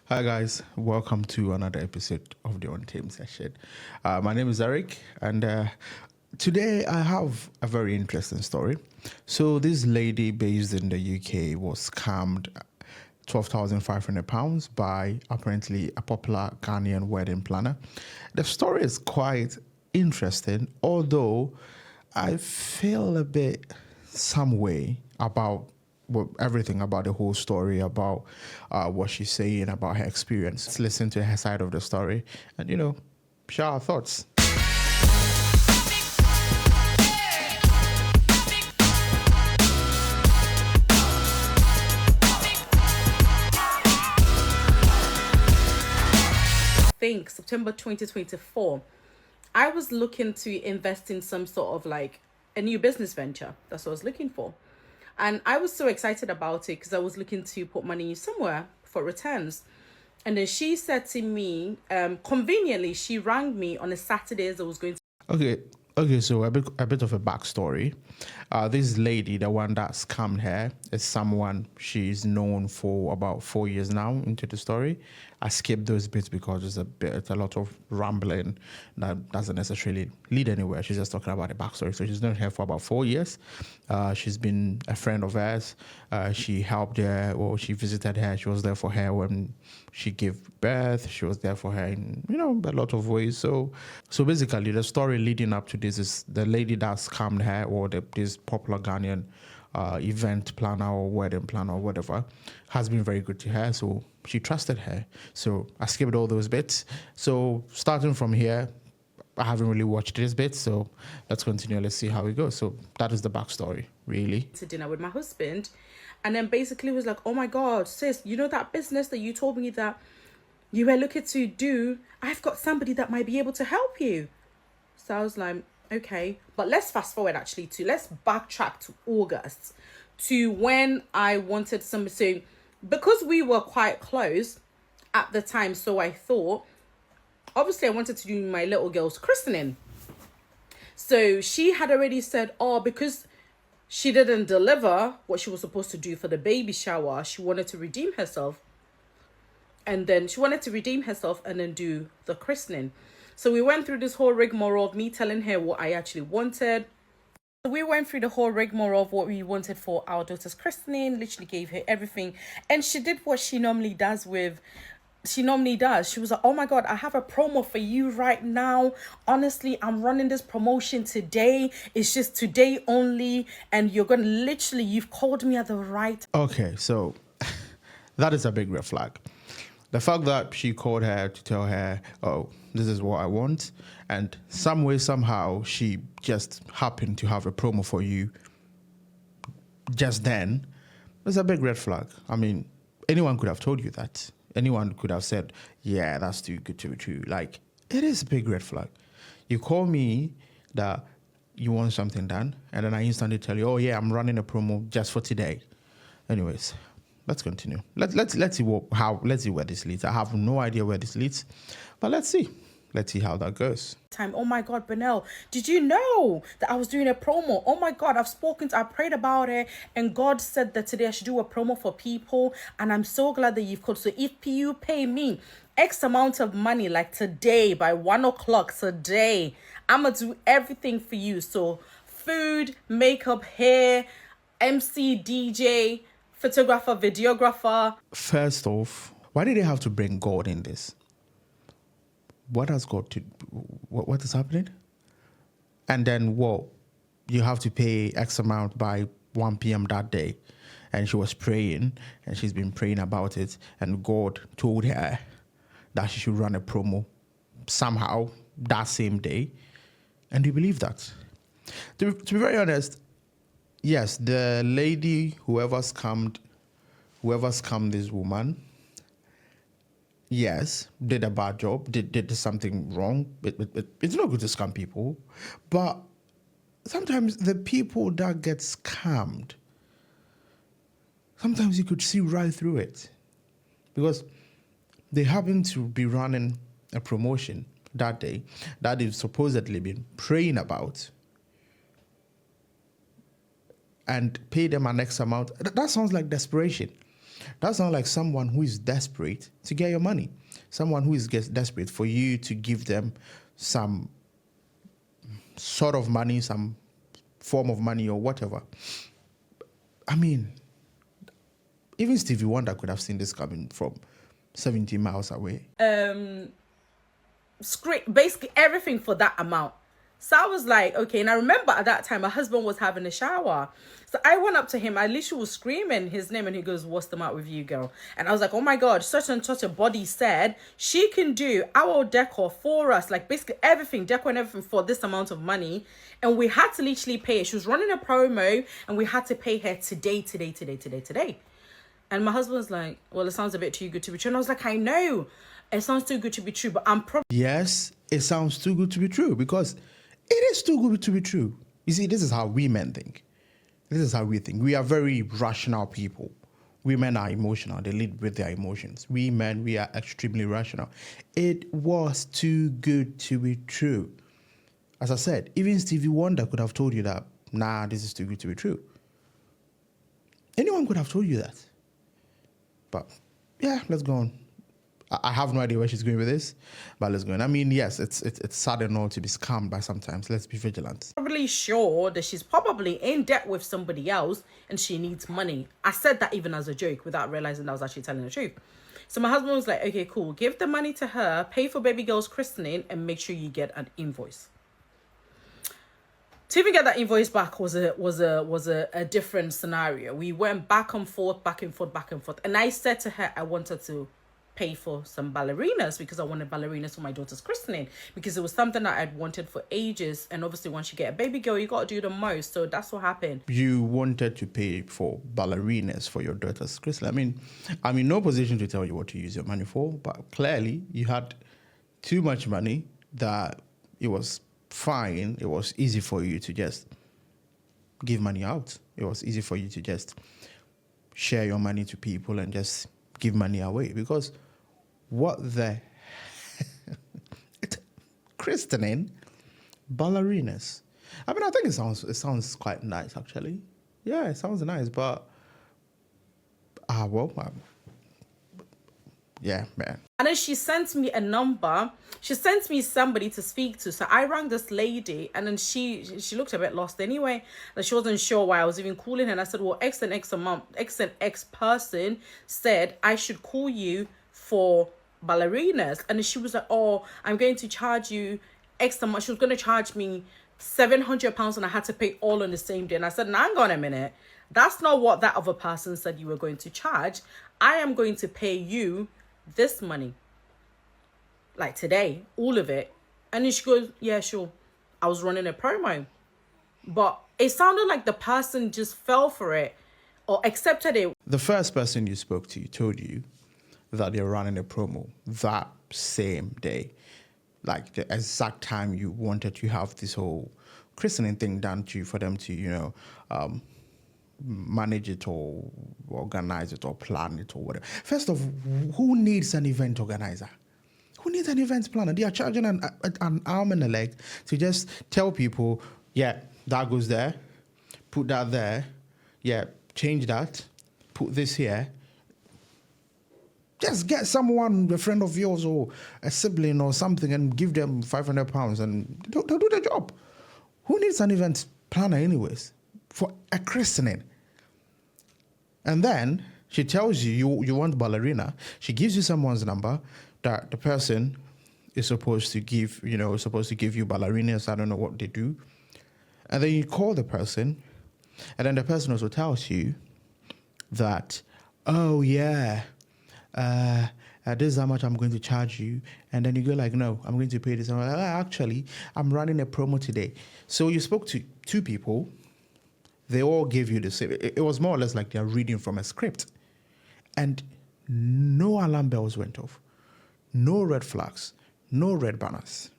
Hi guys, welcome to another episode of the On-Team session. My name is Eric, and today I have a very interesting story. So this lady based in the UK was scammed £12,500 by apparently a popular Ghanaian wedding planner. The story is quite interesting, although I feel a bit some way about everything about the whole story, about what she's saying, about her experience. Let's listen to her side of the story and, share our thoughts. Think September 2024, I was looking to invest in some sort of like a new business venture. That's what I was looking for. And I was so excited about it because I was looking to put money somewhere for returns. And then she said to me, conveniently, she rang me on a Saturday as I was going to. Okay, so a bit of a backstory. This lady, the one that scammed her, is someone she's known for about 4 years now into the story. I skipped those bits because it's a lot of rambling that doesn't necessarily lead anywhere. She's just talking about the backstory. So she's known her for about 4 years. She's been a friend of hers. She helped her, or she visited her. She was there for her when she gave birth. She was there for her in, a lot of ways. So basically, the story leading up to this is the lady that scammed her, or this popular Ghanaian event planner or wedding planner or whatever, has been very good to her. So she trusted her. So I skipped all those bits. So starting from here, I haven't really watched this bit. So let's continue. Let's see how it goes. So that is the backstory, really. To dinner with my husband, and then basically was like, oh my God, sis, you know that business that you told me that you were looking to do? I've got somebody that might be able to help you. So I was like, okay, but let's fast forward let's backtrack to August, to when I wanted some. So because we were quite close at the time, so I thought, obviously I wanted to do my little girl's christening. So she had already said, oh, because she didn't deliver what she was supposed to do for the baby shower, she wanted to redeem herself. And then do the christening. So we went through this whole rigmarole of me telling her what I actually wanted. So we went through the whole rigmarole of what we wanted for our daughter's christening, literally gave her everything. And she did what she normally does. She was like, oh my God, I have a promo for you right now. Honestly, I'm running this promotion today. It's just today only. And you've called me at the right. Okay, so that is a big red flag. The fact that she called her to tell her, oh, this is what I want, and some way, somehow, she just happened to have a promo for you just then, is a big red flag. I mean, anyone could have told you that. Anyone could have said, yeah, that's too good to be true. Like, it is a big red flag. You call me that you want something done, and then I instantly tell you, oh, yeah, I'm running a promo just for today. Anyways, let's continue. Let's see where this leads. I have no idea where this leads, but let's see how that goes. Oh my God, Benel, did you know that I was doing a promo? Oh my God, I prayed about it, and God said that today I should do a promo for people, and I'm so glad that you've called. So if you pay me X amount of money, like today by 1:00 today, I'm gonna do everything for you. So food, makeup, hair, MC, DJ, photographer, videographer. First off, why did they have to bring God in this? What has God to? What is happening? And then you have to pay X amount by 1 p.m. that day. And she was praying, and she's been praying about it. And God told her that she should run a promo somehow that same day. And do you believe that? To be very honest, yes, the lady, whoever scammed this woman, yes, did a bad job, did something wrong. It's not good to scam people. But sometimes the people that get scammed, sometimes you could see right through it. Because they happen to be running a promotion that day that they've supposedly been praying about, and pay them an X amount. That sounds like desperation. That sounds like someone who is desperate to get your money. Someone who is desperate for you to give them some sort of money, some form of money or whatever. I mean, even Stevie Wonder could have seen this coming from 70 miles away. Basically everything for that amount. So I was like, okay. And I remember at that time, my husband was having a shower. So I went up to him. I literally was screaming his name. And he goes, what's the matter with you, girl? And I was like, oh my God, such and such a body said she can do our decor for us. Like basically everything, decor and everything for this amount of money. And we had to literally pay her. She was running a promo and we had to pay her today. And my husband was like, well, it sounds a bit too good to be true. And I was like, I know it sounds too good to be true, but I'm probably... Yes, it sounds too good to be true because it is too good to be true. You see, this is how we men think. This is how we think. We are very rational people. Women are emotional. They lead with their emotions. We men, we are extremely rational. It was too good to be true. As I said, even Stevie Wonder could have told you that, nah, this is too good to be true. Anyone could have told you that. But yeah, let's go on. I have no idea where she's going with this, but let's go on. I mean, yes, it's sad and all to be scammed by sometimes. Let's be vigilant. Probably sure that she's probably in debt with somebody else and she needs money. I said that even as a joke without realizing I was actually telling the truth. So my husband was like, okay, cool. Give the money to her, pay for baby girl's christening, and make sure you get an invoice. To even get that invoice back was a different scenario. We went back and forth. And I said to her, I wanted to pay for some ballerinas because I wanted ballerinas for my daughter's christening because it was something that I'd wanted for ages. And obviously once you get a baby girl, you got to do the most. So that's what happened. You wanted to pay for ballerinas for your daughter's christening. I mean, I'm in no position to tell you what to use your money for, but clearly you had too much money that it was fine. It was easy for you to just give money out. It was easy for you to just share your money to people and just give money away because what the christening ballerinas. I mean, I think it sounds quite nice actually. Yeah, it sounds nice, but yeah, man. And then she sent me a number. She sent me somebody to speak to. So I rang this lady and then she looked a bit lost anyway. And she wasn't sure why I was even calling her. And I said, well, X and X person said I should call you for ballerinas. And then she was like, oh, I'm going to charge you X amount. She was going to charge me £700 and I had to pay all on the same day. And I said, now hang on a minute. That's not what that other person said you were going to charge. I am going to pay you this money, like today, all of it. And then she goes, yeah, sure. I was running a promo. But it sounded like the person just fell for it or accepted it. The first person you spoke to told you that they're running a promo that same day, like the exact time you wanted to have this whole christening thing done to you for them to, manage it or organize it or plan it or whatever. First of all, who needs an event organizer? Who needs an event planner? They are charging an arm and a leg to just tell people, yeah, that goes there, put that there, yeah, change that, put this here. Just get someone, a friend of yours or a sibling or something and give them £500 and they'll do the job. Who needs an event planner anyways? For a christening. And then she tells you you want ballerina. She gives you someone's number that the person is supposed to give, you ballerinas. I don't know what they do. And then you call the person, and then the person also tells you that, oh yeah, this is how much I'm going to charge you. And then you go like, no, I'm going to pay this. And I'm like, actually, I'm running a promo today. So you spoke to two people. They all gave you the same. It was more or less like they're reading from a script. And no alarm bells went off. No red flags. No red banners.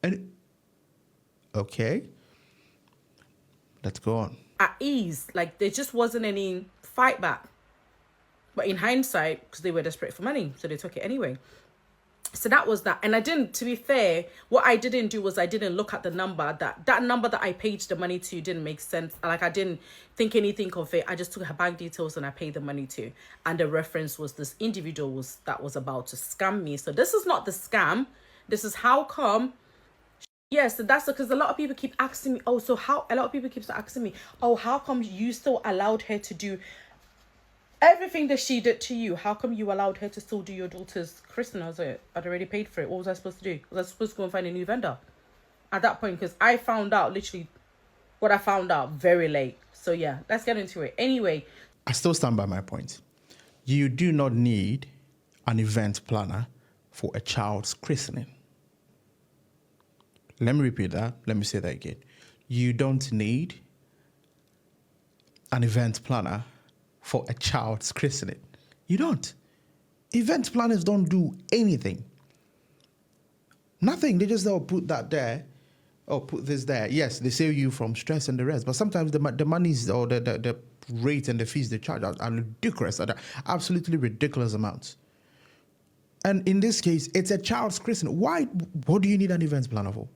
And, okay. Let's go on. At ease. Like, there just wasn't any fight back. But in hindsight, because they were desperate for money, so they took it anyway. So that was that. And I didn't, to be fair, what I didn't do was I didn't look at the number. That number that I paid the money to didn't make sense. Like, I didn't think anything of it. I just took her bank details and I paid the money to. And the reference was this individual that was about to scam me. So this is not the scam. This is how come. Yes, so that's because a lot of people keep asking me, oh, so how, a lot of people keep asking me, oh, how come you still allowed her to do everything that she did to you? How come you allowed her to still do your daughter's christening? I was like, I'd already paid for it. What was I supposed to do? Was I supposed to go and find a new vendor at that point? Because I found out literally what I found out very late. So yeah, let's get into it. Anyway, I still stand by my point. You do not need an event planner for a child's christening. Let me repeat that. Let me say that again. You don't need an event planner for a child's christening. You don't. Event planners don't do anything. Nothing. They just put that there, or put this there. Yes, they save you from stress and the rest, but sometimes the monies or the rate and the fees they charge are ridiculous, are absolutely ridiculous amounts. And in this case, it's a child's christening. Why? What do you need an event planner for?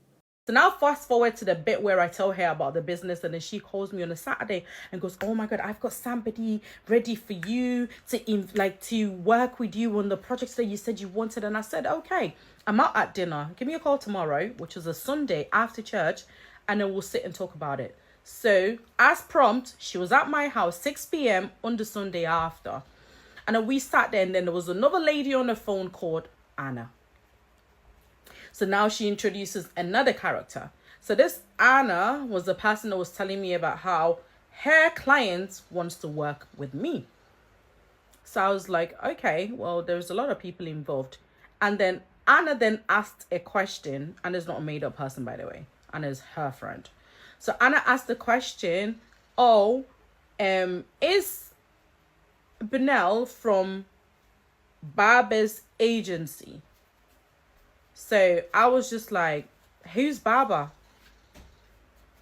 so now fast forward to the bit where I tell her about the business, and then she calls me on a Saturday and goes, oh my God, I've got somebody ready for you to work with you on the projects that you said you wanted. And I said, okay, I'm out at dinner. Give me a call tomorrow, which is a Sunday after church, and then we'll sit and talk about it. So as prompt, she was at my house 6 p.m. on the Sunday after. And then we sat there, and then there was another lady on the phone called Anna. So now she introduces another character. So this Anna was the person that was telling me about how her client wants to work with me. So I was like, okay, well, there's a lot of people involved. And then Anna then asked a question. Anna's not a made up person, by the way. Anna's her friend. So Anna asked the question, is Benel from Barber's agency? So I was just like, who's Baba?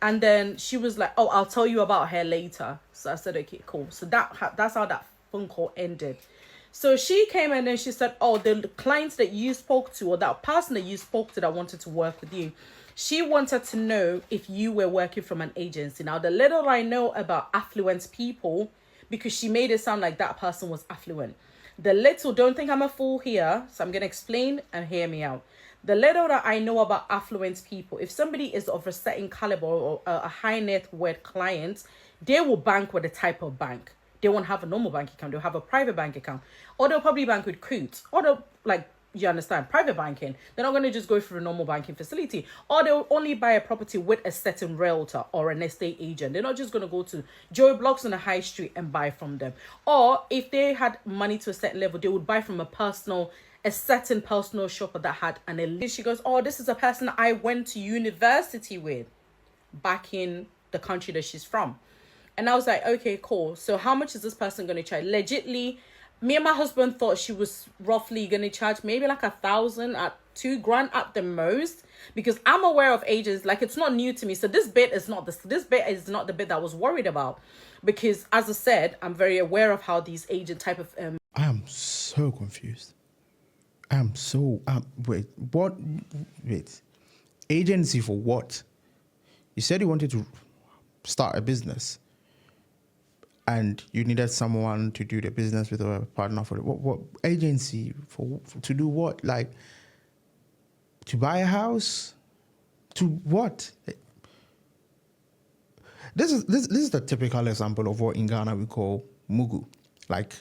And then she was like, oh, I'll tell you about her later. So I said, okay, cool. So that's how that phone call ended. So she came and then she said, oh, the clients that you spoke to, or that person that you spoke to that wanted to work with you, she wanted to know if you were working from an agency. Now, the little I know about affluent people, because she made it sound like that person was affluent. The little, don't think I'm a fool here, so I'm going to explain and hear me out. The little that I know about affluent people, if somebody is of a certain caliber or a high net worth client, they will bank with a type of bank. They won't have a normal bank account. They'll have a private bank account. Or they'll probably bank with Coutts. Or they'll, you understand, private banking. They're not going to just go through a normal banking facility. Or they'll only buy a property with a certain realtor or an estate agent. They're not just going to go to Joe Blocks on the high street and buy from them. Or if they had money to a certain level, they would buy from a certain personal shopper that had an elite. She goes, oh, this is a person I went to university with back in the country that she's from. And I was like, okay, cool. So how much is this person going to charge? Legitly, me and my husband thought she was roughly going to charge maybe like 1,000 at $2,000 at the most, because I'm aware of agents. Like, it's not new to me. So this bit is not the bit that I was worried about, because as I said, I'm very aware of how these agent type of I am so confused. Wait, agency for what? You said you wanted to start a business and you needed someone to do the business with, a partner for it. What agency for to do what? Like, to buy a house? To what? This is the typical example of what in Ghana we call mugu. Like,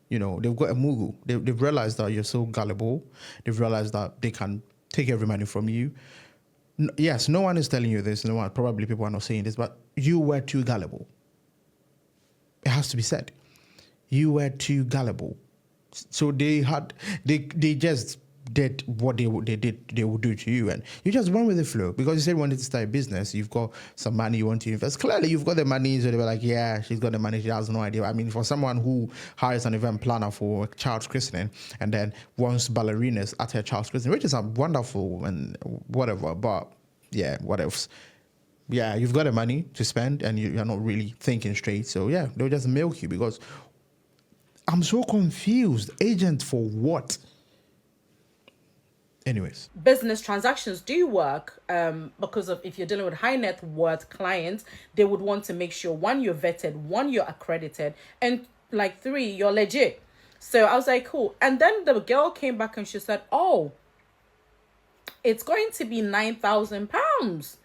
you know, they've got a mugu. They've realized that you're so gullible. They've realized that they can take every money from you. Yes, no one is telling you this. No one, probably people are not saying this, but you were too gullible. It has to be said. You were too gullible. So they just did what they would do to you, and you just run with the flow because you said you wanted to start a business. You've got some money you want to invest. Clearly, you've got the money. So they were like, yeah, she's got the money. She has no idea. I mean, for someone who hires an event planner for a child's christening and then wants ballerinas at her child's christening, which is wonderful and whatever. But yeah, what else? Yeah, you've got the money to spend and you're not really thinking straight. So yeah, they'll just milk you because I'm so confused. Agent for what? Anyways, business transactions do work, because of, if you're dealing with high net worth clients, they would want to make sure, one, you're vetted, one, you're accredited, and like three, you're legit. So I was like, cool. And then the girl came back and she said, oh, it's going to be £9,000.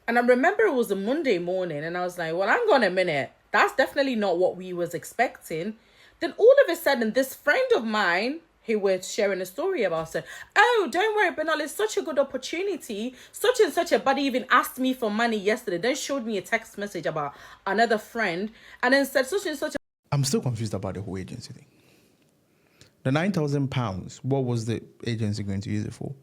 And I remember it was a Monday morning, and I was like, well, hang on a minute, that's definitely not what we was expecting. Then all of a sudden, this friend of mine who was sharing a story about said, oh, don't worry, Benal, it's such a good opportunity. Such and such a buddy even asked me for money yesterday, then showed me a text message about another friend, and then said such and such. I'm still confused about the whole agency thing. The £9,000, what was the agency going to use it for?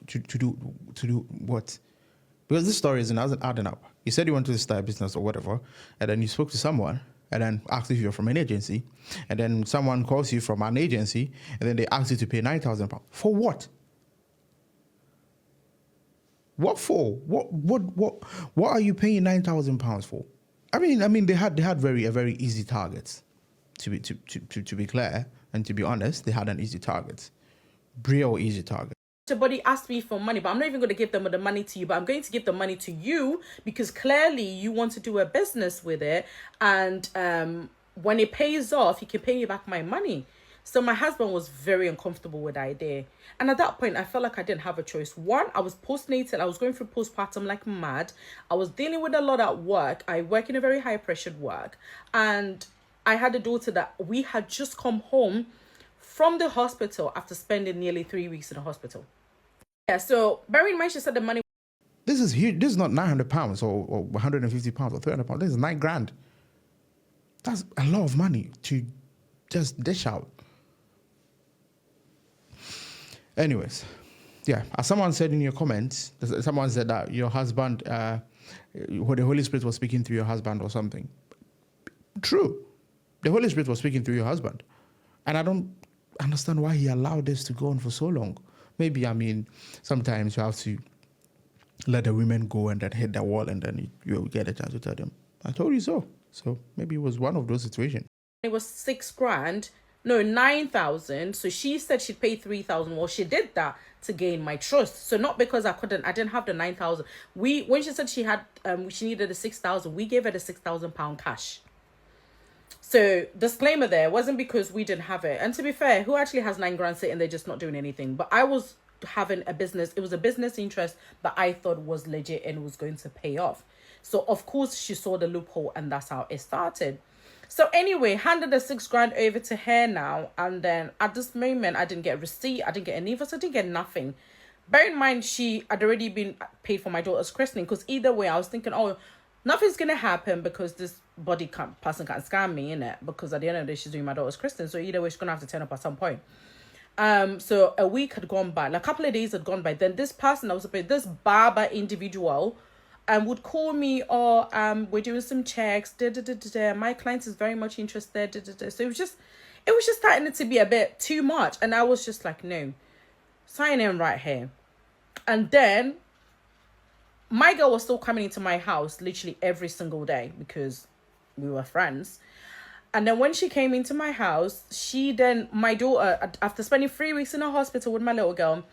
To do what? Because this story isn't adding up. You said you wanted to start a business or whatever, and then you spoke to someone, and then asked if you're from an agency, and then someone calls you from an agency, and then they ask you to pay £9,000 for what? What for? What are you paying £9,000 for? I mean, they had a very easy target. To be clear and to be honest, they had an easy target, real easy target. Somebody asked me for money, but I'm not even going to give them the money to you, but I'm going to give the money to you because clearly you want to do a business with it, and when it pays off, you can pay me back my money. So my husband was very uncomfortable with the idea, and at that point I felt like I didn't have a choice. One, I was postnatal, I was going through postpartum like mad, I was dealing with a lot at work, I work in a very high pressured work, and I had a daughter that we had just come home from the hospital after spending nearly 3 weeks in the hospital. Yeah, so bear in mind, she said the money. This is huge. This is not £900 or £150 or £300. This is £9,000. That's a lot of money to just dish out. Anyways, yeah, as someone said in your comments, someone said that your husband, the Holy Spirit was speaking through your husband or something. True. The Holy Spirit was speaking through your husband. And I don't understand why he allowed this to go on for so long. Maybe, I mean, sometimes you have to let the women go and then hit the wall, and then you get a chance to tell them, I told you so. So maybe it was one of those situations. It was £6,000, no, 9,000. So she said she'd pay 3,000. Well, she did that to gain my trust. So not because I didn't have the 9,000. When she said she needed the 6,000, we gave her the £6,000 cash. So disclaimer, there wasn't because we didn't have it. And to be fair, who actually has £9,000 sitting there just not doing anything? But I was having a business. It was a business interest that I thought was legit and was going to pay off. So of course she saw the loophole, and that's how it started. So anyway, handed the £6,000 over to her now. And then at this moment, I didn't get a receipt. I didn't get an invoice. I didn't get nothing. Bear in mind, she had already been paid for my daughter's christening. Because either way, I was thinking, oh, nothing's going to happen because this person can't scam me, innit? Because at the end of the day, she's doing my daughter's christening. So either way, she's going to have to turn up at some point. So a week had gone by. Like a couple of days had gone by. Then this person, this barber individual, would call me, or we're doing some checks. My client is very much interested. So it was just starting to be a bit too much, and I was just like, no, sign in right here. And then my girl was still coming into my house literally every single day because we were friends. And then when she came into my house, my daughter, after spending 3 weeks in a hospital with my little girl,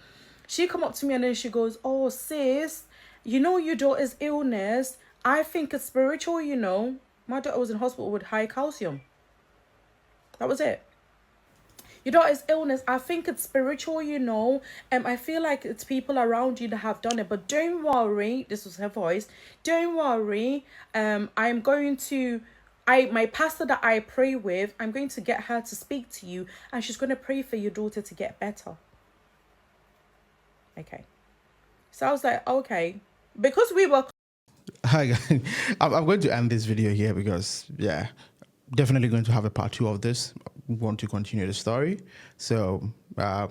she come up to me and then she goes, oh, sis, you know your daughter's illness, I think it's spiritual, you know. My daughter was in hospital with high calcium. That was it. Your daughter's illness, I think it's spiritual, you know. I feel like it's people around you that have done it. But don't worry. This was her voice. Don't worry. I'm going to... my pastor that I pray with, I'm going to get her to speak to you. And she's going to pray for your daughter to get better. Okay. So I was like, okay. Because we were... Hi, guys. I'm going to end this video here because, yeah, definitely going to have a part 2 of this. Want to continue the story. So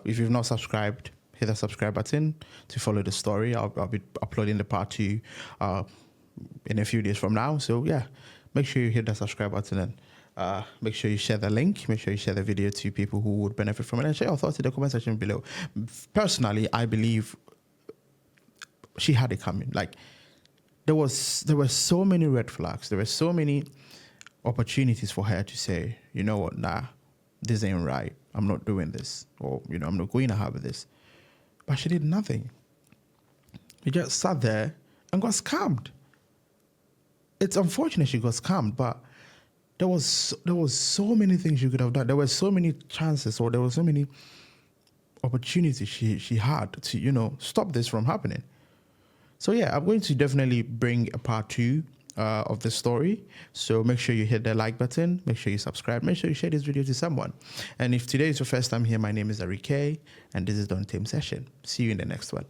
if you've not subscribed, hit the subscribe button to follow the story. I'll be uploading the part 2 in a few days from now. So yeah, make sure you hit the subscribe button and make sure you share the link. Make sure you share the video to people who would benefit from it, and share your thoughts in the comment section below. Personally, I believe she had it coming. Like there were so many red flags. There were so many opportunities for her to say, you know what, nah, this ain't right. I'm not doing this, or, I'm not going ahead with this. But she did nothing. She just sat there and got scammed. It's unfortunate she got scammed, but there was so many things she could have done. There were so many chances, or there were so many opportunities she had to, stop this from happening. So yeah, I'm going to definitely bring a part 2 of the story. So make sure you hit the like button, make sure you subscribe, make sure you share this video to someone. And if today is your first time here, my name is Arike, and this is the Untamed Session. See you in the next one.